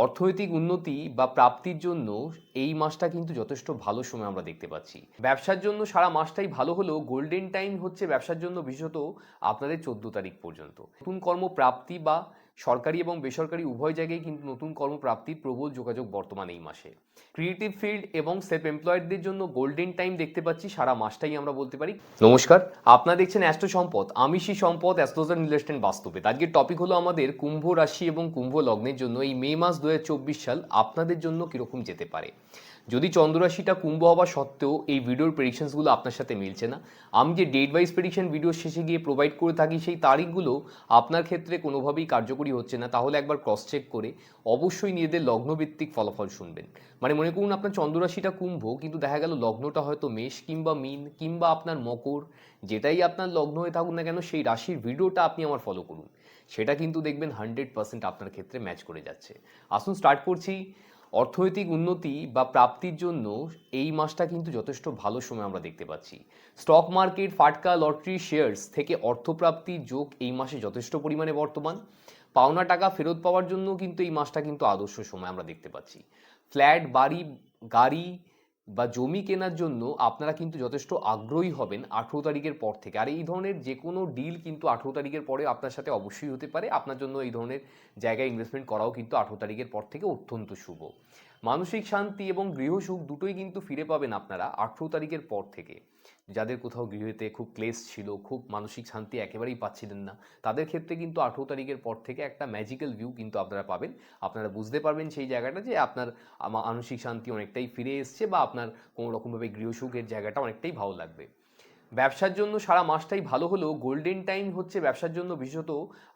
অর্থনৈতিক উন্নতি বা প্রাপ্তির জন্য এই মাসটা কিন্তু যথেষ্ট ভালো সময় আমরা দেখতে পাচ্ছি। ব্যবসার জন্য সারা মাসটাই ভালো হলেও গোল্ডেন টাইম হচ্ছে ব্যবসার জন্য বিশেষত আপনাদের 14 তারিখ পর্যন্ত। নতুন কর্মপ্রাপ্তি বা সরকারি এবং বেসরকারি উভয় জায়গায় কিন্তু নতুন কর্মপ্রাপ্তির প্রবল যোগাযোগ বর্তমান এই মাসে। ক্রিয়েটিভ ফিল্ড এবং সেলফ এমপ্লয়েডদের জন্য গোল্ডেন টাইম দেখতে পাচ্ছি সারা মাসটাই আমরা বলতে পারি। নমস্কার, আপনারা দেখছেন অ্যাস্ট্রো সম্পদ, আমি শ্রী সম্পদ, অ্যাস্ট্রোলজার ইনভেস্টমেন্ট বাস্তবে। আজকের টপিক হলো আমাদের কুম্ভ রাশি এবং কুম্ভ লগ্নের জন্য এই মে মাস 2024 সাল আপনাদের জন্য কিরকম যেতে পারে। যদি চন্দ্ররাশিটা কুম্ভ হওয়া সত্ত্বেও এই ভিডিওর প্রেডিকশনসগুলো আপনার সাথে মিলছে না, আমি যে ডেট ওয়াইজ প্রেডিকশন ভিডিওর শেষে গিয়ে প্রোভাইড করে থাকি সেই তারিখগুলো আপনার ক্ষেত্রে কোনোভাবেই কার্যকরী হচ্ছে না, তাহলে একবার ক্রস চেক করে অবশ্যই নিজেদের লগ্নভিত্তিক ফলাফল শুনবেন। মানে মনে করুন আপনার চন্দ্ররাশিটা কুম্ভ, কিন্তু দেখা গেল লগ্নটা হয়তো মেষ কিংবা মীন কিংবা আপনার মকর, যেটাই আপনার লগ্ন হয়ে থাকুন না কেন সেই রাশির ভিডিওটা আপনি আমার ফলো করুন, সেটা কিন্তু দেখবেন 100% আপনার ক্ষেত্রে ম্যাচ করে যাচ্ছে। আসুন স্টার্ট করছি। অর্থনৈতিক উন্নতি বা প্রাপ্তির জন্য এই মাসটা কিন্তু যথেষ্ট ভালো সময় আমরা দেখতে পাচ্ছি। স্টক মার্কেট, ফাটকা, লটারি, শেয়ার্স থেকে অর্থপ্রাপ্তির যোগ এই মাসে যথেষ্ট পরিমাণে বর্তমান। পাওনা টাকা ফেরত পাওয়ার জন্য কিন্তু এই মাসটা কিন্তু আদর্শ সময় আমরা দেখতে পাচ্ছি। ফ্ল্যাট, বাড়ি, গাড়ি বা জমি কেনার জন্য আপনারা কিন্তু যথেষ্ট আগ্রহী হবেন 18 তারিখের পর থেকে। আর এই ধরনের যে কোনো ডিল কিন্তু 18 তারিখের পরে আপনার সাথে অবশ্যই হতে পারে। আপনার জন্য এই ধরনের জায়গায় ইনভেস্টমেন্ট করাও কিন্তু 18 তারিখের পর থেকে অত্যন্ত শুভ। মানসিক শান্তি এবং গৃহসুখ দুটোই কিন্তু ফিরে পাবেন আপনারা 18 তারিখের পর থেকে। যাদের কোথাও গৃহেতে খুব ক্লেশ ছিল, খুব মানসিক শান্তি একেবারেই পাচ্ছিলেন না, তাদের ক্ষেত্রে কিন্তু 18 তারিখের পর থেকে একটা ম্যাজিক্যাল ভিউ কিন্তু আপনারা পাবেন। আপনারা বুঝতে পারবেন সেই জায়গাটা যে আপনার মানসিক শান্তি অনেকটাই ফিরে এসছে বা আপনার কোনো রকমভাবে গৃহসুখের জায়গাটা অনেকটাই ভালো লাগবে। ব্যবসার জন্য সারা মাসটাই ভালো হলেও গোল্ডেন টাইম হচ্ছে ব্যবসার জন্য বিশেষত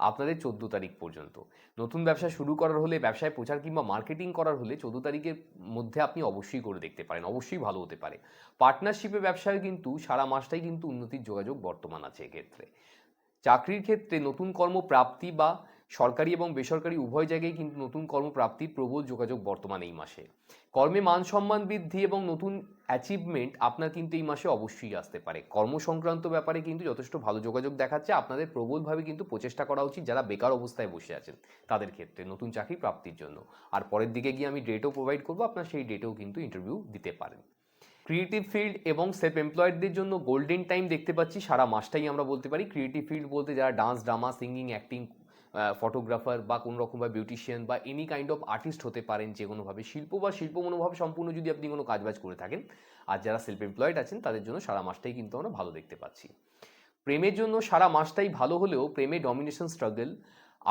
আপনাদের 14 তারিখ পর্যন্ত। নতুন ব্যবসা শুরু করার হলে, ব্যবসায় প্রচার কিংবা মার্কেটিং করার হলে 14 তারিখের মধ্যে আপনি অবশ্যই করে দেখতে পারেন, অবশ্যই ভালো হতে পারে। পার্টনারশিপে ব্যবসায় কিন্তু সারা মাসটাই কিন্তু উন্নতির যোগাযোগ বর্তমান আছে এক্ষেত্রে। চাকরির ক্ষেত্রে নতুন কর্মপ্রাপ্তি বা সরকারি এবং বেসরকারি উভয় জায়গায় কিন্তু নতুন কর্মপ্রাপ্তির প্রবল যোগাযোগ বর্তমান এই মাসে। কর্মে মান সম্মান বৃদ্ধি এবং নতুন অ্যাচিভমেন্ট আপনার কিন্তু এই মাসে অবশ্যই আসতে পারে। কর্ম সংক্রান্ত ব্যাপারে কিন্তু যথেষ্ট ভালো যোগাযোগ দেখাচ্ছে। আপনাদের প্রবলভাবে কিন্তু প্রচেষ্টা করা উচিত যারা বেকার অবস্থায় বসে আছেন তাদের ক্ষেত্রে নতুন চাকরি প্রাপ্তির জন্য। আর পরের দিকে গিয়ে আমি ডেটও প্রোভাইড করবো, আপনার সেই ডেটেও কিন্তু ইন্টারভিউ দিতে পারেন। ক্রিয়েটিভ ফিল্ড এবং সেলফ এমপ্লয়েডদের জন্য গোল্ডেন টাইম দেখতে পাচ্ছি সারা মাসটাই আমরা বলতে পারি। ক্রিয়েটিভ ফিল্ড বলতে যারা dance, drama, singing, acting, photographer বা কোনো রকমভাবে বিউটিশিয়ান বা এনি কাইন্ড অফ আর্টিস্ট হতে পারেন, যে কোনোভাবে শিল্প বা শিল্প মনোভাব সম্পূর্ণ যদি আপনি কোনো কাজবাজ করে থাকেন। আর যারা সেলফ এমপ্লয়েড আছেন তাদের জন্য সারা মাসটাই কিন্তু আমরা ভালো দেখতে পাচ্ছি। প্রেমের জন্য সারা মাসটাই ভালো হলেও প্রেমে ডমিনেশন, স্ট্রাগল,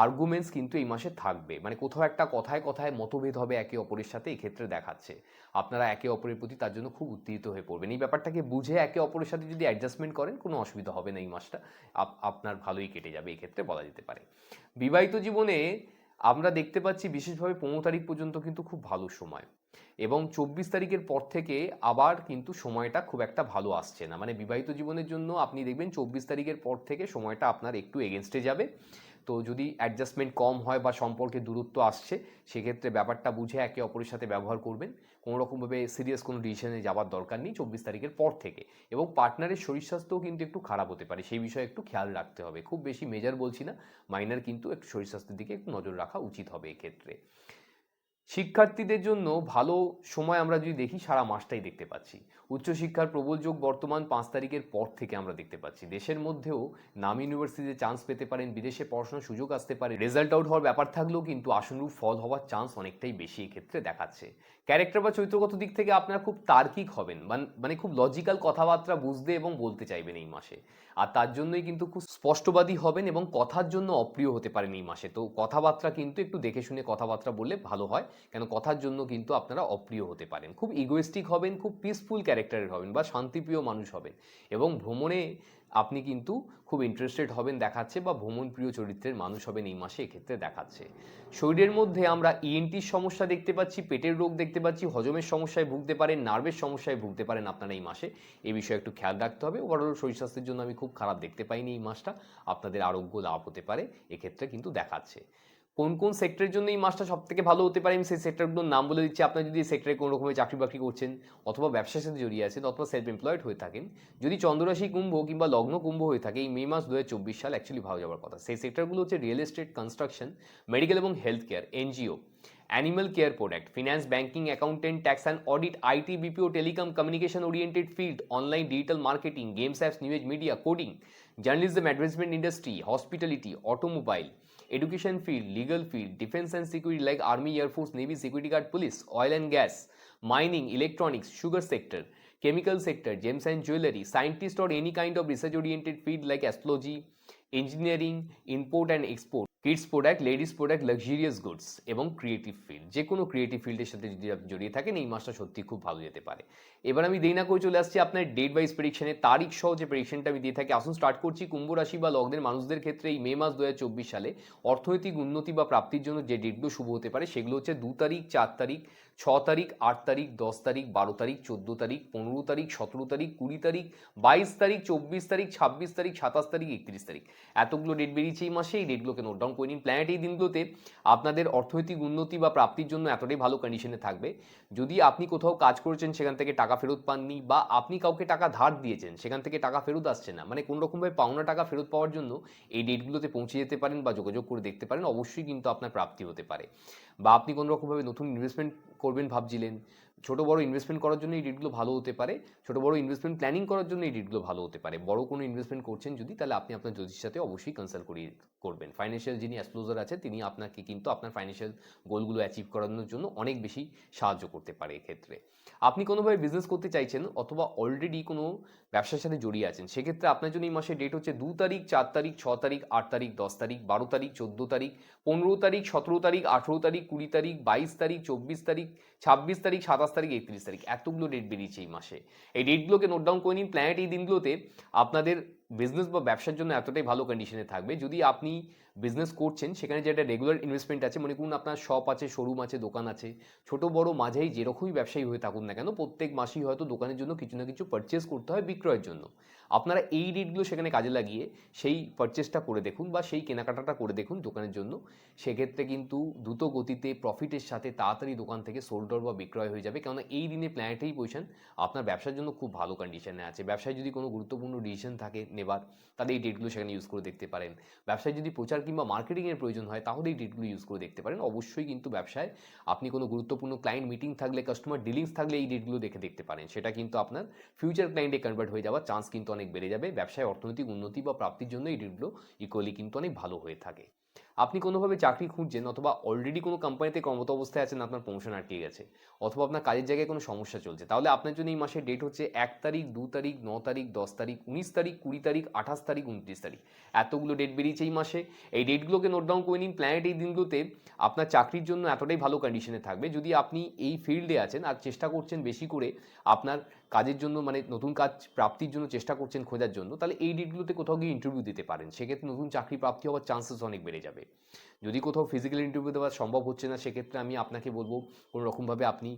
আর্গুমেন্টস কিন্তু এই মাসে থাকবে। মানে কোথাও একটা কথায় কথায় মতভেদ হবে একে অপরের সাথে, এক্ষেত্রে দেখাচ্ছে আপনারা একে অপরের প্রতি তার জন্য খুব উত্তেজিত হয়ে পড়বেন। এই ব্যাপারটাকে বুঝে একে অপরের সাথে যদি অ্যাডজাস্টমেন্ট করেন কোনো অসুবিধা হবে না, এই মাসটা আপনার ভালোই কেটে যাবে, এই ক্ষেত্রে বলা যেতে পারে। বিবাহিত জীবনে আমরা দেখতে পাচ্ছি বিশেষভাবে 15 তারিখ পর্যন্ত কিন্তু খুব ভালো সময়, এবং 24 তারিখের পর থেকে আবার কিন্তু সময়টা খুব একটা ভালো আসছে না। মানে বিবাহিত জীবনের জন্য আপনি দেখবেন 24 তারিখের পর থেকে সময়টা আপনার একটু এগেনস্টে যাবে। তো যদি অ্যাডজাস্টমেন্ট কম হয় বা সম্পর্কে দূরত্ব আসছে, সেক্ষেত্রে ব্যাপারটা বুঝে একে অপরের সাথে ব্যবহার করবেন। কোনো রকমভাবে সিরিয়াস কোনো ডিসিশনে যাওয়ার দরকার নেই 24 তারিখের পর থেকে। এবং পার্টনারের শরীর স্বাস্থ্যও কিন্তু একটু খারাপ হতে পারে, সেই বিষয়ে একটু খেয়াল রাখতে হবে। খুব বেশি মেজর বলছি না, মাইনার, কিন্তু একটু শরীর স্বাস্থ্যের দিকে একটু নজর রাখা উচিত হবে এক্ষেত্রে। শিক্ষার্থীদের জন্য ভালো সময় আমরা যদি দেখি সারা মাসটাই দেখতে পাচ্ছি। উচ্চশিক্ষার প্রবল যোগ বর্তমান 5 তারিখের পর থেকে আমরা দেখতে পাচ্ছি। দেশের মধ্যেও নামি ইউনিভার্সিটিতে চান্স পেতে পারেন, বিদেশে পড়াশোনার সুযোগ আসতে পারে। রেজাল্ট আউট হওয়ার ব্যাপার থাকলেও কিন্তু আশানুরূপ ফল হওয়ার চান্স অনেকটাই বেশি এক্ষেত্রে দেখাচ্ছে। ক্যারেক্টার বা চরিত্রগত দিক থেকে আপনারা খুব তার্কিক হবেন, মানে খুব লজিক্যাল কথাবার্তা বুঝতে এবং বলতে চাইবেন এই মাসে। আর তার জন্যই কিন্তু খুব স্পষ্টবাদী হবেন এবং কথার জন্য অপ্রিয় হতে পারেন এই মাসে। তো কথাবার্তা কিন্তু একটু দেখে শুনে কথাবার্তা বললে ভালো হয়, কেন কথার জন্য কিন্তু আপনারা অপ্রিয় হতে পারেন। খুব ইগোয়েস্টিক হবেন, খুব পিসফুল ক্যারেক্টারের হবেন বা শান্তিপ্রিয় মানুষ হবেন, এবং ভ্রমণে আপনি কিন্তু খুব ইন্টারেস্টেড হবেন দেখাচ্ছে, বা ভ্রমণ প্রিয় চরিত্রের মানুষ হবেন এই মাসে, এক্ষেত্রে দেখাচ্ছে। শরীরের মধ্যে আমরা ইএনটির সমস্যা দেখতে পাচ্ছি, পেটের রোগ দেখতে পাচ্ছি, হজমের সমস্যায় ভুগতে পারেন, নার্ভের সমস্যায় ভুগতে পারেন আপনারা এই মাসে। এই বিষয়ে একটু খেয়াল রাখতে হবে। ওভারঅল শরীর স্বাস্থ্যের জন্য আমি খুব খারাপ দেখতে পাইনি এই মাসটা। আপনাদের আরোগ্য লাভ হতে পারে এক্ষেত্রে কিন্তু দেখাচ্ছে। কোন কোন সেক্টরের জন্য এই মাসটা সব থেকে ভালো হতে পারে আমি সেই সেক্টরগুলোর নাম বলে দিচ্ছি। আপনার যদি এই সেক্টরে কোনো রকমের চাকরি বাকরি করছেন, অথবা ব্যবসার সাথে জড়িয়ে আছেন, অথবা সেলফ এমপ্লয়েড হয়ে থাকেন, যদি চন্দ্ররাশি কুম্ভ কিংবা লগ্ন কুম্ভ হয়ে থাকে, এই মে মাস 2024 সাল অ্যাকচুয়ালি ভালো যাওয়ার কথা। সেই সেক্টরগুলো হচ্ছে রিয়েল এস্টেট, কনস্ট্রাকশন, মেডিকেল এবং health care, NGO, animal care product, finance, banking, accountant, tax and audit, IT, BPO, telecom, communication oriented field, online digital marketing, games apps, news media, coding, journalism, advertisement industry, hospitality, automobile, education field, legal field, defense and security like army, air force, navy, security guard, police, oil and gas, mining, electronics, sugar sector, chemical sector, gems and jewelry, scientist or any kind of research oriented field like astrology, engineering, import and export, kids product, ladies product, luxurious goods এবং creative field. যে কোনো creative ফিল্ডের সাথে যদি আপনি জড়িয়ে থাকেন এই মাসটা সত্যি খুব ভালো যেতে পারে। এবার আমি দেরি না করে চলে আসছি আপনার ডেট ওয়াইজ প্রেডিকশনে, তারিখ সহ যে প্রেডিকশনটা আমি দিয়ে থাকি। আসুন স্টার্ট করছি। কুম্ভ রাশি বা লগ্নের মানুষদের ক্ষেত্রে এই মে মাস 2024 সালে অর্থনৈতিক উন্নতি বা প্রাপ্তির জন্য যে ডেটগুলো শুভ হতে পারে সেগুলো হচ্ছে 2 তারিখ, 4 তারিখ, 6 তারিখ, 8 তারিখ, 10 তারিখ, 12 তারিখ, 14 তারিখ, 15 তারিখ, 17 তারিখ, 20 তারিখ, 22 তারিখ, 24 তারিখ, 26 তারিখ, 27 তারিখ, 31 তারিখ। এতগুলো ডেট বেরিয়েছে এই মাসে। এই ডেটগুলোকে নোট ডাউন করে নিন। প্ল্যানেট এই দিনগুলোতে আপনাদের অর্থনৈতিক উন্নতি বা প্রাপ্তির জন্য এতটাই ভালো কন্ডিশনে থাকবে। যদি আপনি কোথাও কাজ করেছেন সেখান থেকে টাকা ফেরত পাননি, বা আপনি কাউকে টাকা ধার দিয়েছেন সেখান থেকে টাকা ফেরত আসছে না, মানে কোনো রকমভাবে পাওনা টাকা ফেরত পাওয়ার জন্য এই ডেটগুলোতে পৌঁছে যেতে পারেন বা যোগাযোগ করে দেখতে পারেন। অবশ্যই কিন্তু আপনার প্রাপ্তি হতে পারে। বা আপনি কোনো রকমভাবে নতুন ইনভেস্টমেন্ট করবেন ভাবছিলেন, ছোট বড় ইনভেস্টমেন্ট করার জন্য এই ডেটগুলো ভালো হতে পারে। ছোট বড় ইনভেস্টমেন্ট প্ল্যানিং করার জন্য এই ডেটগুলো ভালো হতে পারে। বড় কোনো ইনভেস্টমেন্ট করছেন যদি, তাহলে আপনি আপনার জ্যোতিষের সাথে অবশ্যই কনসাল্ট করবেন। ফাইন্যান্সিয়াল যিনি অ্যাস্ট্রোলজার আছে তিনি আপনাকে কিন্তু আপনার ফাইন্যান্সিয়াল গোলগুলো অ্যাচিভ করানোর জন্য অনেক বেশি সাহায্য করতে পারে। এক্ষেত্রে আপনি কোনোভাবে বিজনেস করতে চাইছেন অথবা অলরেডি কোনো ব্যবসার সাথে জড়িয়ে আছেন, সেক্ষেত্রে আপনার জন্য এই মাসের ডেট হচ্ছে 2 তারিখ, 4 তারিখ, 6 তারিখ, 8 তারিখ, 10 তারিখ, 12 তারিখ, 14 তারিখ, 15 তারিখ, 17 তারিখ, 18 তারিখ, 20 তারিখ, 22 তারিখ, 24 তারিখ, 26 তারিখ, 27 তারিখ, 31 তারিখ। এতগুলো ডেট বেরিয়েছে এই মাসে। এই ডেটগুলোকে নোট ডাউন করে নিন। প্ল্যানেট এই দিনগুলোতে আপনাদের বিজনেস বা ব্যবসার জন্য এতটাই ভালো কন্ডিশনে থাকবে। যদি আপনি বিজনেস করছেন সেখানে যেটা রেগুলার ইনভেস্টমেন্ট আছে, মনে করুন আপনার শপ আছে, শোরুম আছে, দোকান আছে, ছোট বড় মাঝারি যেরকমই ব্যবসায়ী হয়ে থাকুন না কেন, প্রত্যেক মাসেই হয়তো দোকানের জন্য কিছু না কিছু পারচেস করতে হয় বিক্রয়ের জন্য। আপনারা এই ডেটগুলো সেখানে কাজে লাগিয়ে সেই পারচেসটা করে দেখুন বা সেই কেনাকাটাটা করে দেখুন দোকানের জন্য। সেক্ষেত্রে কিন্তু দ্রুত গতিতে প্রফিটের সাথে তাড়াতাড়ি দোকান থেকে সোল্ড আউট বা বিক্রয় হয়ে যাবে। কেননা এই দিনে প্ল্যানেটেই পজিশন আপনার ব্যবসার জন্য খুব ভালো কন্ডিশনে আছে। ব্যবসায় যদি কোনো গুরুত্বপূর্ণ ডিসিশন থাকে নেবার, তাহলে এই ডেটগুলো সেখানে ইউজ করে দেখতে পারেন। ব্যবসায় যদি প্রচার কিংবা মার্কেটিংয়ের প্রয়োজন হয় তাহলে এই ডেটগুলো ইউজ করে দেখতে পারেন। অবশ্যই কিন্তু ব্যবসায় আপনি কোনো গুরুত্বপূর্ণ ক্লায়েন্ট মিটিং থাকলে, কাস্টমার ডিলিংস থাকলে এই ডেটগুলো দেখতে পারেন। সেটা কিন্তু আপনার ফিউচার ক্লায়েন্টে কনভার্ট হয়ে যাওয়ার চান্স কিন্তু অনেক বেড়ে যাবে। ব্যবসায় অর্থনৈতিক উন্নতি বা প্রাপ্তির জন্য এই ডেটগুলো ইকুয়ালি কিন্তু অনেক ভালো হয়ে থাকে। আপনি কোনোভাবে চাকরি খুঁজছেন অথবা অলরেডি কোনো কোম্পানিতে কর্মরত অবস্থায় আছেন, আপনার প্রমোশন আটকে গেছে অথবা আপনার কাজের জায়গায় কোনো সমস্যা চলছে, তাহলে আপনার জন্য এই মাসের ডেট হচ্ছে 1 তারিখ, 2 তারিখ, 9 তারিখ, 10 তারিখ, 19 তারিখ, 20 তারিখ, 28 তারিখ, 29 তারিখ। এতগুলো ডেট বেরিয়েছে এই মাসে। এই ডেটগুলোকে নোট ডাউন করে নিন। প্ল্যানেট এই দিনগুলোতে আপনার চাকরির জন্য এতটাই ভালো কন্ডিশনে থাকবে। যদি আপনি এই ফিল্ডে আছেন আর চেষ্টা করছেন বেশি করে আপনার কাজের জন্য, মানে নতুন কাজ প্রাপ্তির জন্য চেষ্টা করছেন খোঁজার জন্য, তাহলে এই ডেটগুলোতে কোথাও গিয়ে ইন্টারভিউ দিতে পারেন। সেক্ষেত্রে নতুন চাকরি প্রাপ্তি হওয়ার চান্সেস অনেক বেড়ে যাবে। যদি কোথাও ফিজিক্যাল ইন্টারভিউ দেওয়া সম্ভব হচ্ছে না, সেক্ষেত্রে আমি আপনাকে বলবো কোনো রকমভাবে আপনি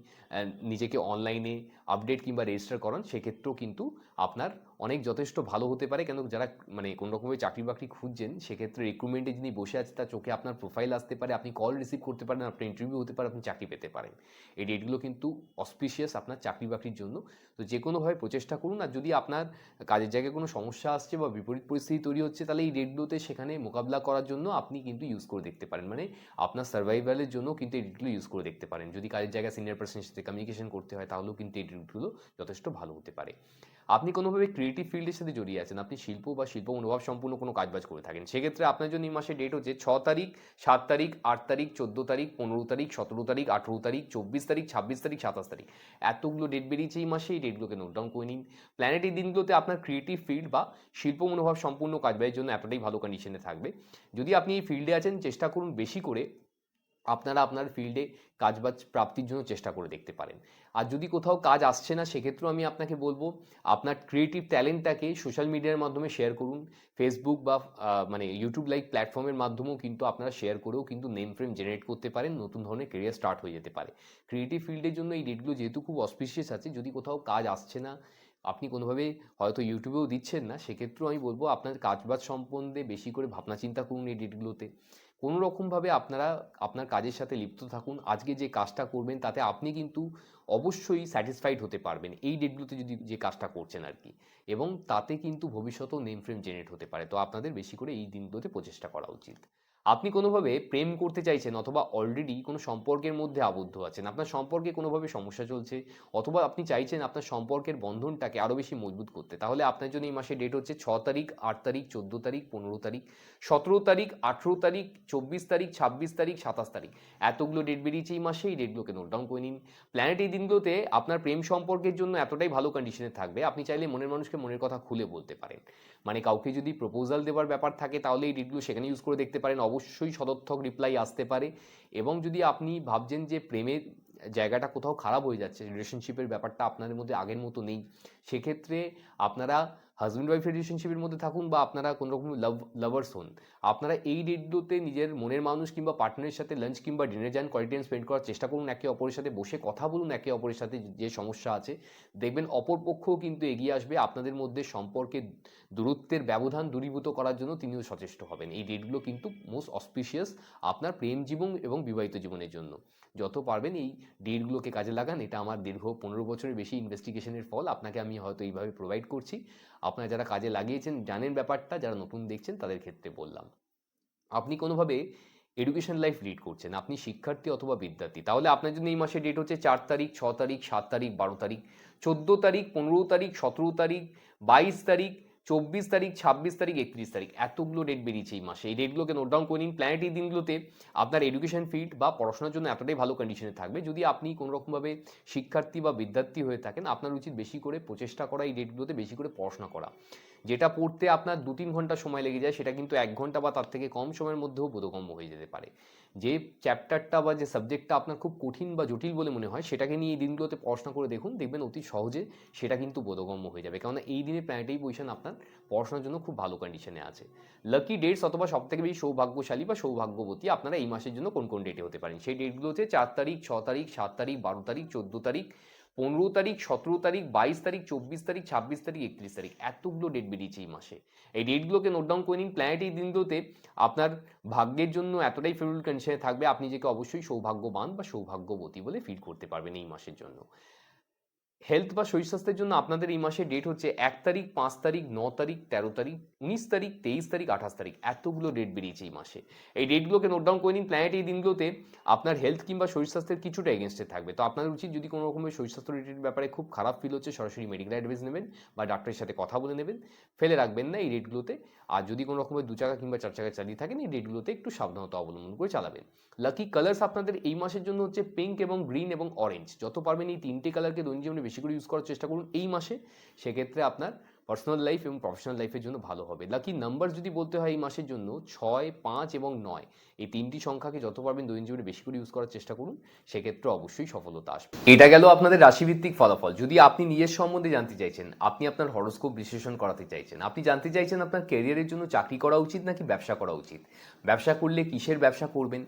নিজেকে অনলাইনে আপডেট কিংবা রেজিস্টার করান। সেক্ষেত্রেও কিন্তু আপনার অনেক যথেষ্ট ভালো হতে পারে। কেন যারা মানে কোনো রকমভাবে চাকরি বাকরি খুঁজছেন, সেক্ষেত্রে রিক্রুটমেন্টে যিনি বসে আছে তার চোখে আপনার প্রোফাইল আসতে পারে, আপনি কল রিসিভ করতে পারেন, আপনার ইন্টারভিউ হতে পারে, আপনি চাকরি পেতে পারেন। এই ডেটগুলো কিন্তু অসপিশিয়াস আপনার চাকরি বাকরির জন্য। তো যে কোনোভাবে প্রচেষ্টা করুন। আর যদি আপনার কাজের জায়গায় কোনো সমস্যা আসছে বা বিপরীত পরিস্থিতি তৈরি হচ্ছে, তাহলে এই ডেটগুলোতে সেখানে মোকাবিলা করার জন্য আপনি কিন্তু ইউজ করে দেখতে পারেন। মানে আপনার সার্ভাইভালের জন্য কিন্তু এই ডেটগুলো ইউজ করে দেখতে পারেন। যদি কাজের জায়গায় সিনিয়র পার্সনের সাথে কমিউনিকেশন করতে হয়, তাহলেও কিন্তু এই ডেটগুলো যথেষ্ট ভালো হতে পারে। আপনি কোনোভাবে ক্রিয়েটিভ ফিল্ডের সাথে জড়িয়ে আছেন, আপনি শিল্প বা শিল্প মনোভাব সম্পূর্ণ কোনো কাজবাজ করে থাকেন, সেক্ষেত্রে আপনার জন্য এই মাসের ডেট হচ্ছে 6 তারিখ, 7 তারিখ, 8 তারিখ, 14 তারিখ, 15 তারিখ, 17 তারিখ, 18 তারিখ, 24 তারিখ, 26 তারিখ, 27 তারিখ। এতগুলো ডেট বেরিয়েছে এই মাসে। এই ডেটগুলোকে নোট ডাউন করে নিন। প্ল্যানেট এই দিনগুলোতে আপনার ক্রিয়েটিভ ফিল্ড বা শিল্প মনোভাব সম্পূর্ণ কাজবাজের জন্য এতটাই ভালো কন্ডিশনে থাকবে। যদি আপনি এই ফিল্ডে আছেন, চেষ্টা করুন বেশি করে আপনারা আপনার ফিল্ডে কাজবাজ প্রাপ্তির জন্য চেষ্টা করে দেখতে পারেন। আর যদি কোথাও কাজ আসছে না, সেক্ষেত্রেও আমি আপনাকে বলবো আপনার ক্রিয়েটিভ ট্যালেন্টটাকে সোশ্যাল মিডিয়ার মাধ্যমে শেয়ার করুন। ফেসবুক বা মানে ইউটিউব লাইক প্ল্যাটফর্মের মাধ্যমেও কিন্তু আপনারা শেয়ার করেও কিন্তু নেম ফ্রেম জেনারেট করতে পারেন, নতুন ধরনের কেরিয়ার স্টার্ট হয়ে যেতে পারে। ক্রিয়েটিভ ফিল্ডের জন্য এই ডেটগুলো যেহেতু খুব অসপিশিয়াস আছে, যদি কোথাও কাজ আসছে না, আপনি কোনোভাবে হয়তো ইউটিউবেও দিচ্ছেন না, সেক্ষেত্রেও আমি বলবো আপনার কাজবাজ সম্বন্ধে বেশি করে ভাবনা চিন্তা করুন এই ডেটগুলোতে। কোনো রকমভাবে আপনারা আপনার কাজের সাথে লিপ্ত থাকুন। আজকে যে কাজটা করবেন তাতে আপনি কিন্তু অবশ্যই স্যাটিসফাইড হতে পারবেন এই ডেটগুলোতে যদি যে কাজটা করছেন আর কি, এবং তাতে কিন্তু ভবিষ্যতেও নেম ফ্রেম জেনারেট হতে পারে। তো আপনাদের বেশি করে এই দিনগুলোতে প্রচেষ্টা করা উচিত। আপনি কোনোভাবে প্রেম করতে চাইছেন অথবা অলরেডি কোনো সম্পর্কের মধ্যে আবদ্ধ আছেন, আপনার সম্পর্কে কোনোভাবে সমস্যা চলছে, অথবা আপনি চাইছেন আপনার সম্পর্কের বন্ধনটাকে আরও বেশি মজবুত করতে, তাহলে আপনার জন্য এই মাসে ডেট হচ্ছে 6 তারিখ, 8 তারিখ, 14 তারিখ, 15 তারিখ, 17 তারিখ, 18 তারিখ, 24 তারিখ, 26 তারিখ, 27 তারিখ। এতগুলো ডেট বেরিয়েছে এই মাসে, এই ডেটগুলোকে নোট ডাউন করে নিন। প্ল্যানেট এই দিনগুলোতে আপনার প্রেম সম্পর্কের জন্য এতটাই ভালো কন্ডিশনে থাকবে, আপনি চাইলে মনের মানুষকে মনের কথা খুলে বলতে পারেন। মানে কাউকে যদি প্রপোজাল দেওয়ার ব্যাপার থাকে তাহলে এই ডেটগুলো সেখানে ইউজ করে দেখতে পারেন, অবশ্যই সদর্থক রিপ্লাই আসতে পারে। এবং যদি আপনি ভাবছেন যে প্রেমের জায়গাটা কোথাও খারাপ হয়ে যাচ্ছে, রিলেশনশিপের ব্যাপারটা আপনাদের মধ্যে আগের মতো নেই, সেক্ষেত্রে আপনারা হাজব্যান্ড ওয়াইফের রিলেশনশিপের মধ্যে থাকুন বা আপনারা কোনো রকম লাভার্স হন, আপনারা এই ডেটগুলোতে নিজের মনের মানুষ কিংবা পার্টনারের সাথে লাঞ্চ কিংবা ডিনারে যান, কোয়ালিটি টাইম স্পেন্ড করার চেষ্টা করুন, একে অপরের সাথে বসে কথা বলুন, একে অপরের সাথে যে সমস্যা আছে দেখবেন অপরপক্ষও কিন্তু এগিয়ে আসবে আপনাদের মধ্যে সম্পর্কের দূরত্বের ব্যবধান দূরীভূত করার জন্য তিনিও সচেষ্ট হবেন। এই ডেটগুলো কিন্তু মোস্ট অসপিশিয়াস আপনার প্রেম জীবন এবং বিবাহিত জীবনের জন্য। যত পারবেন এই ডেটগুলোকে কাজে লাগান, এটা আমার দীর্ঘ 15 বছরের বেশি ইনভেস্টিগেশনের ফল, আপনাকে আমি হয়তো এইভাবে প্রোভাইড করছি। আপনারা যারা কাজে লাগিয়েছেন জানেন ব্যাপারটা, যারা নতুন দেখছেন তাদের ক্ষেত্রে বললাম। আপনি কোনোভাবে এডুকেশন লাইফ লিড করছেন, আপনি শিক্ষার্থী অথবা বিদ্যার্থী, তাহলে আপনার জন্য এই মাসে ডেট হচ্ছে 4 তারিখ, 6 তারিখ, 7 তারিখ, 12 তারিখ, 14 তারিখ, 15 তারিখ, 17 তারিখ, 22 তারিখ, 24 তারিখ, 26 তারিখ, 31 তারিখ। এতগুলো ডেট বেরিয়েছে এই মাসে, এই ডেটগুলোকে নোট ডাউন করে নিন। প্ল্যানেট এই দিনগুলোতে আপনার এডুকেশন ফিল্ড বা পড়াশোনার জন্য এতটাই ভালো কন্ডিশনে থাকবে। যদি আপনি কোনোরকমভাবে শিক্ষার্থী বা বিদ্যার্থী হয়ে থাকেন, আপনার উচিত বেশি করে প্রচেষ্টা করা, এই ডেটগুলোতে বেশি করে পড়াশোনা করা। যেটা পড়তে আপনার 2-3 ঘন্টা সময় লেগে যায়, সেটা কিন্তু 1 ঘন্টা বা তার থেকে কম সময়ের মধ্যেও বোধগম্য হয়ে যেতে পারে। যে চ্যাপ্টারটা বা যে সাবজেক্টটা আপনার খুব কঠিন বা জটিল বলে মনে হয়, সেটাকে নিয়ে এই দিনগুলোতে পড়াশোনা করে দেখুন, দেখবেন অতি সহজে সেটা কিন্তু বোধগম্য হয়ে যাবে। কেননা এই দিনে প্ল্যানেটারি পজিশন আপনার পড়াশোনার জন্য খুব ভালো কন্ডিশনে আছে। লাকি ডেটস অথবা সবথেকে বেশি সৌভাগ্যশালী বা সৌভাগ্যবতী আপনারা এই মাসের জন্য কোন কোন ডেটে হতে পারেন, সেই ডেটগুলো হচ্ছে 4 তারিখ, 6 তারিখ, 7 তারিখ, 12 তারিখ, 14 তারিখ, 15 তারিখ, 17 তারিখ, 22 তারিখ, 24 তারিখ, 26 তারিখ, 31 তারিখ। এতগুলো ডেট বেরিয়েছে এই মাসে, এই ডেটগুলোকে নোট ডাউন করে নিন। প্ল্যানেট এই দিনগুলোতে আপনার ভাগ্যের জন্য এতটাই ফেভারিবল কন্ডিশনে থাকবে, আপনি যেকে অবশ্যই সৌভাগ্যবান বা সৌভাগ্যবতী বলে ফিল করতে পারবেন এই মাসের জন্য। হেলথ বা শরীর স্বাস্থ্যের জন্য আপনাদের এই মাসে ডেট হচ্ছে 1 তারিখ, 5 তারিখ, 9 তারিখ, 13 তারিখ, 19 তারিখ, 23 তারিখ, 28 তারিখ। এতগুলো ডেট বেরিয়েছে এই মাসে, এই ডেটগুলোকে নোট ডাউন করে নিন। প্ল্যানেট এই দিনগুলোতে আপনার হেলথ কিংবা শরীর স্বাস্থ্যের কিছুটা এগেনস্টে থাকবে, তো আপনাদের উচিত যদি কোনো রকমের শরীর স্বাস্থ্য রিলেটেড ব্যাপারে খুব খারাপ ফিল হচ্ছে, সরাসরি মেডিকেল অ্যাডভাইস নেবেন বা ডাক্তারের সাথে কথা বলে নেবেন, ফেলে রাখবেন না এই ডেটগুলোতে। আর যদি কোনো রকমের 2 চাকা কিংবা 4 চাকা চালিয়ে থাকেন, এই ডেটগুলোতে একটু সাবধানতা অবলম্বন করে চালাবেন। লাকি কালার্স আপনাদের এই মাসের জন্য হচ্ছে পিঙ্ক এবং গ্রিন এবং অরেঞ্জ। যত পারবেন এই তিনটে কালারকে দৈনন্দিন জীবনে বেশি করে ইউজ করার চেষ্টা করুন এই মাসে, সেক্ষেত্রে আপনার পার্সোনাল লাইফ এবং প্রফেশনাল লাইফের জন্য ভালো হবে। লাকি নাম্বার যদি বলতে হয় এই মাসের জন্য 6, 5 এবং 9, এই তিনটি সংখ্যাকে যত পারবেন দৈনন্দিন জীবনে বেশি করে ইউজ করার চেষ্টা করুন, সেক্ষেত্রে অবশ্যই সফলতা আসবে। এটা গেল আপনাদের রাশিভিত্তিক ফলাফল। যদি আপনি নিজের সম্বন্ধে জানতে চাইছেন, আপনি আপনার হরোস্কোপ বিশ্লেষণ করাতে চাইছেন, আপনি জানতে চাইছেন আপনার ক্যারিয়ারের জন্য চাকরি করা উচিত নাকি ব্যবসা করা উচিত, ব্যবসা করলে কিসের ব্যবসা করবেন,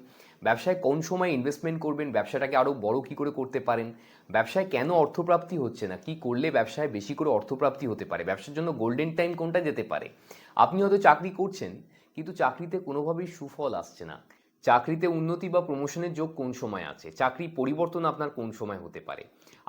ব্যবসায় কোন সময় ইনভেস্টমেন্ট করবেন, ব্যবসাটাকে আরও বড় কী করে করতে পারেন, ব্যবসায় কেন অর্থপ্রাপ্তি হচ্ছে না, কি করলে ব্যবসায় বেশি করে অর্থপ্রাপ্তি হতে পারে, ব্যবসার জন্য গোল্ডেন টাইম কোনটা যেতে পারে। আপনি হয়তো চাকরি করছেন কিন্তু চাকরিতে কোনোভাবেই সুফল আসছে না, চাকরিতে উন্নতি বা প্রমোশনের যোগ কোন সময় আছে, চাকরি পরিবর্তন আপনার কোন সময় হতে পারে,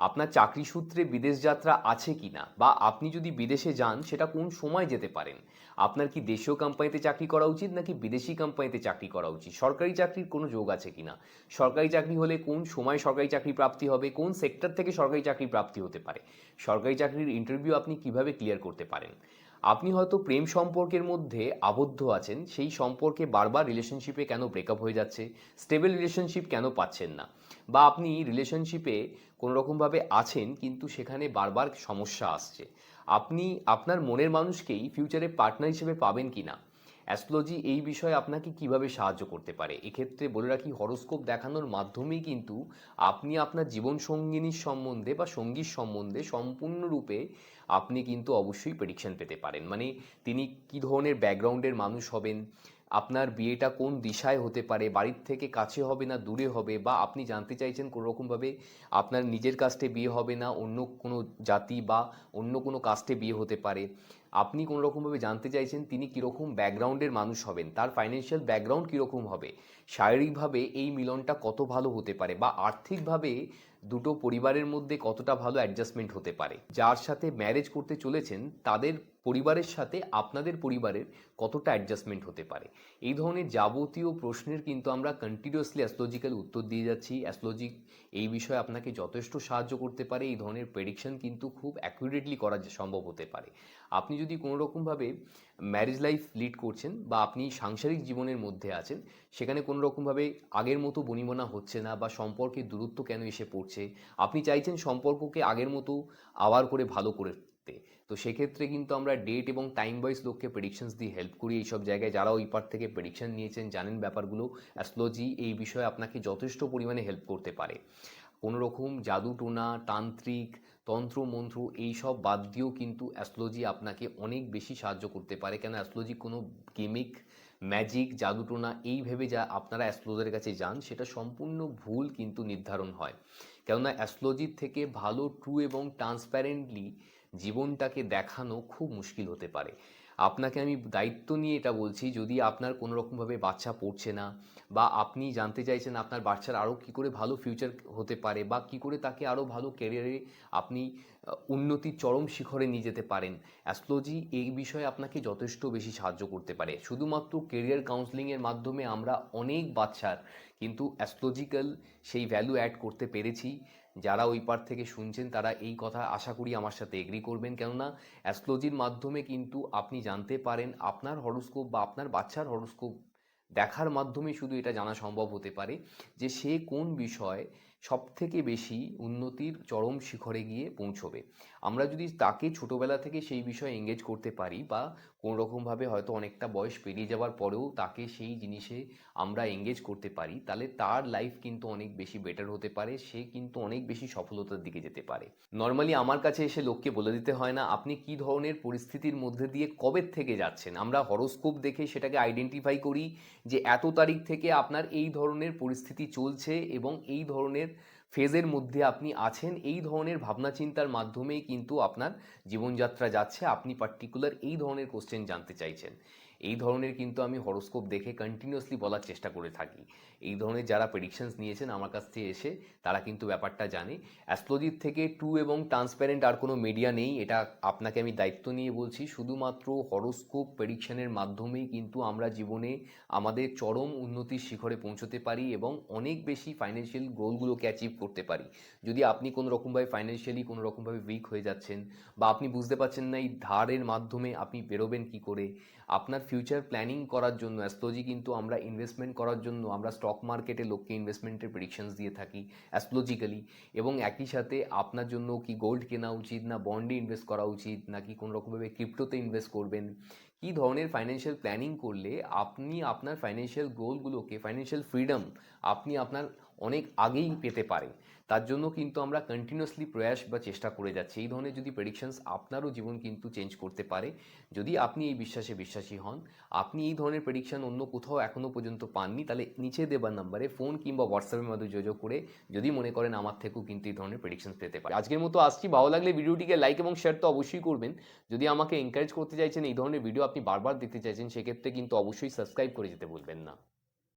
আপনার চাকরি সূত্রে বিদেশ যাত্রা আছে কি না, বা আপনি যদি বিদেশে যান সেটা কোন সময় যেতে পারেন, আপনার কি দেশীয় কোম্পানিতে চাকরি করা উচিত নাকি বিদেশি কোম্পানিতে চাকরি করা উচিত, সরকারি চাকরির কোনো যোগ আছে কিনা, সরকারি চাকরি হলে কোন সময় সরকারি চাকরি প্রাপ্তি হবে, কোন সেক্টর থেকে সরকারি চাকরি প্রাপ্তি হতে পারে, সরকারি চাকরির ইন্টারভিউ আপনি কিভাবে ক্লিয়ার করতে পারেন। আপনি হয়তো প্রেম সম্পর্কের মধ্যে আবদ্ধ আছেন, সেই সম্পর্কে বারবার রিলেশনশিপে কেন ব্রেকআপ হয়ে যাচ্ছে, স্টেবল রিলেশনশিপ কেন পাচ্ছেন না, বা আপনি রিলেশনশিপে কোনোরকমভাবে আছেন কিন্তু সেখানে বারবার সমস্যা আসছে, আপনি আপনার মনের মানুষকেই ফিউচারে পার্টনার হিসেবে পাবেন কি না, অ্যাস্ট্রোলজি এই বিষয়ে আপনাকে কিভাবে সাহায্য করতে পারে। এক্ষেত্রে বলে রাখি, হরোস্কোপ দেখানোর মাধ্যমেই কিন্তু আপনি আপনার জীবনসঙ্গিনীর সম্বন্ধে বা সঙ্গীর সম্বন্ধে সম্পূর্ণরূপে আপনি কিন্তু অবশ্যই প্রেডিকশন পেতে পারেন। মানে তিনি কী ধরনের ব্যাকগ্রাউন্ডের মানুষ হবেন, আপনার বিয়েটা কোন দিশায় হতে পারে, বাড়ির থেকে কাছে হবে না দূরে হবে, বা আপনি জানতে চাইছেন কোনোরকমভাবে আপনার নিজের কাস্টে বিয়ে হবে না অন্য কোনো জাতি বা অন্য কোনো কাস্টে বিয়ে হতে পারে, আপনি কোনোরকমভাবে জানতে চাইছেন তিনি কীরকম ব্যাকগ্রাউন্ডের মানুষ হবেন, তার ফাইন্যান্সিয়াল ব্যাকগ্রাউন্ড কীরকম হবে, শারীরিকভাবে এই মিলনটা কত ভালো হতে পারে, বা আর্থিকভাবে দুটো পরিবারের মধ্যে কতটা ভালো অ্যাডজাস্টমেন্ট হতে পারে, যার সাথে ম্যারেজ করতে চলেছেন তাদের পরিবারের সাথে আপনাদের পরিবারের কতটা অ্যাডজাস্টমেন্ট হতে পারে। এই ধরনের যাবতীয় প্রশ্নের কিন্তু আমরা কন্টিনিউয়াসলি অ্যাস্ট্রোলজিক্যাল উত্তর দিয়ে যাচ্ছি। অ্যাস্ট্রোলজি এই বিষয়ে আপনাকে যথেষ্ট সাহায্য করতে পারে। এই ধরনের প্রেডিকশন কিন্তু খুব অ্যাকুরেটলি করা সম্ভব হতে পারে। আপনি যদি কোনো রকমভাবে ম্যারেজ লাইফ লিড করছেন বা আপনি সাংসারিক জীবনের মধ্যে আছেন, সেখানে কোনো রকমভাবে আগের মতো বনিবনা হচ্ছে না বা সম্পর্কের দূরত্ব কেন এসে পড়ছে, আপনি চাইছেন সম্পর্ককে আগের মতো আবার করে ভালো করতে, তো সেক্ষেত্রে কিন্তু আমরা ডেট এবং টাইম ওয়াইজ লোককে প্রেডিকশনস দিয়ে হেল্প করি। এইসব জায়গায় যারা ওই পার থেকে প্রেডিকশন নিয়েছেন জানেন ব্যাপারগুলো, অ্যাস্ট্রোলজি এই বিষয়ে আপনাকে যথেষ্ট পরিমাণে হেল্প করতে পারে। কোনো রকম জাদু টোনা, তান্ত্রিক, তন্ত্র মন্ত্র এইসব বাদ দিয়েও কিন্তু অ্যাস্ট্রোলজি আপনাকে অনেক বেশি সাহায্য করতে পারে। কেন অ্যাস্ট্রোলজি কোনো গেমিক, ম্যাজিক, জাদুটোনা এই ভেবে যা আপনারা অ্যাস্ট্রোলজারের কাছে যান সেটা সম্পূর্ণ ভুল কিন্তু নির্ধারণ হয়। কেননা অ্যাস্ট্রোলজির থেকে ভালো ট্রু এবং ট্রান্সপ্যারেন্টলি জীবনটাকে দেখানো খুব মুশকিল হতে পারে। আপনাকে আমি দায়িত্ব নিয়ে এটা বলছি, যদি আপনার কোনো রকমভাবে বাচ্চা পড়ছে না বা আপনি জানতে চাইছেন আপনার বাচ্চার আরও কী করে ভালো ফিউচার হতে পারে বা কী করে তাকে আরও ভালো ক্যারিয়ারে আপনি উন্নতির চরম শিখরে নিয়ে যেতে পারেন, অ্যাস্ট্রোলজি এই বিষয়ে আপনাকে যথেষ্ট বেশি সাহায্য করতে পারে। শুধুমাত্র কেরিয়ার কাউন্সেলিংয়ের মাধ্যমে আমরা অনেক বাচ্চার কিন্তু অ্যাস্ট্রোলজিক্যাল সেই ভ্যালু অ্যাড করতে পেরেছি। যারা ওই পার থেকে শুনছেন তারা এই কথা আশা করি আমার সাথে এগ্রি করবেন। কেননা অ্যাস্ট্রোলজির মাধ্যমে কিন্তু আপনি জানতে পারেন আপনার হরোস্কোপ বা আপনার বাচ্চার হরোস্কোপ দেখার মাধ্যমে শুধু এটা জানা সম্ভব হতে পারে যে সে কোন বিষয়ে সবথেকে বেশি উন্নতির চরম শিখরে গিয়ে পৌঁছবে। আমরা যদি তাকে ছোটোবেলা থেকে সেই বিষয়ে এঙ্গেজ করতে পারি বা কোনো রকমভাবে হয়তো অনেকটা বয়স পেরিয়ে যাওয়ার পরেও তাকে সেই জিনিসে আমরা এঙ্গেজ করতে পারি, তাহলে তার লাইফ কিন্তু অনেক বেশি বেটার হতে পারে, সে কিন্তু অনেক বেশি সফলতার দিকে যেতে পারে। নর্মালি আমার কাছে এসে লোককে বলে দিতে হয় না আপনি কী ধরনের পরিস্থিতির মধ্যে দিয়ে কবে থেকে যাচ্ছেন। আমরা হরোস্কোপ দেখে সেটাকে আইডেন্টিফাই করি যে এত তারিখ থেকে আপনার এই ধরনের পরিস্থিতি চলছে এবং এই ধরনের ফেজের মধ্যে আপনি আছেন, এই ধরনের ভাবনা চিন্তার মাধ্যমেই কিন্তু আপনার জীবনযাত্রা যাচ্ছে। আপনি পার্টিকুলার এই ধরনের কোশ্চেন জানতে চাইছেন, এই ধরনের কিন্তু আমি হরোস্কোপ দেখে কন্টিনিউয়াসলি বলার চেষ্টা করে থাকি। এই ধরনের যারা প্রেডিকশনস নিয়েছেন আমার কাছ থেকে এসে তারা কিন্তু ব্যাপারটা জানে। অ্যাস্ট্রোলজির থেকে ট্রু এবং ট্রান্সপারেন্ট আর কোনো মিডিয়া নেই, এটা আপনাকে আমি দায়িত্ব নিয়ে বলছি। শুধুমাত্র হরোস্কোপ প্রেডিকশনের মাধ্যমেই কিন্তু আমরা জীবনে আমাদের চরম উন্নতির শিখরে পৌঁছতে পারি এবং অনেক বেশি ফাইন্যান্সিয়াল গোলগুলোকে অ্যাচিভ করতে পারি। যদি আপনি কোনো রকমভাবে ফাইন্যান্সিয়ালি কোনো রকমভাবে উইক হয়ে যাচ্ছেন বা আপনি বুঝতে পারছেন না এই ধারের মাধ্যমে আপনি বেরোবেন কী করে, আপনার ফিউচার প্ল্যানিং করার জন্য অ্যাস্ট্রোলজি কিন্তু আমরা ইনভেস্টমেন্ট করার জন্য আমরা স্টক মার্কেটে লোককে ইনভেস্টমেন্টের প্রেডিকশনস দিয়ে থাকি অ্যাস্ট্রোলজিক্যালি, এবং একই সাথে আপনার জন্য কি গোল্ড কেনা উচিত না বন্ডে ইনভেস্ট করা উচিত নাকি কোনো রকমভাবে ক্রিপ্টোতে ইনভেস্ট করবেন, কী ধরনের ফাইন্যান্সিয়াল প্ল্যানিং করলে আপনি আপনার ফাইন্যান্সিয়াল গোলগুলোকে, ফাইন্যান্সিয়াল ফ্রিডম আপনি আপনার অনেক আগেই পেতে পারেন, তার জন্য কিন্তু আমরা কন্টিনিউয়াসলি প্রয়াস বা চেষ্টা করে যাচ্ছি। এই ধরনের যদি প্রেডিকশনস আপনারও জীবন কিন্তু চেঞ্জ করতে পারে যদি আপনি এই বিশ্বাসে বিশ্বাসী হন। আপনি এই ধরনের প্রেডিকশন অন্য কোথাও এখনও পর্যন্ত পাননি, তাহলে নিচে দেবার নাম্বারে ফোন কিংবা হোয়াটসঅ্যাপের মাধ্যমে যোগাযোগ করে যদি মনে করেন আমার থেকেও কিন্তু এই ধরনের প্রেডিকশনস পেতে পারে। আজকের মতো আসছি, ভালো লাগলে ভিডিওটিকে লাইক এবং শেয়ার তো অবশ্যই করবেন। যদি আমাকে এনকারেজ করতে চাইছেন, এই ধরনের ভিডিও আপনি বারবার দেখতে চাইছেন, সেক্ষেত্রে কিন্তু অবশ্যই সাবস্ক্রাইব করে যেতে ভুলবেন না।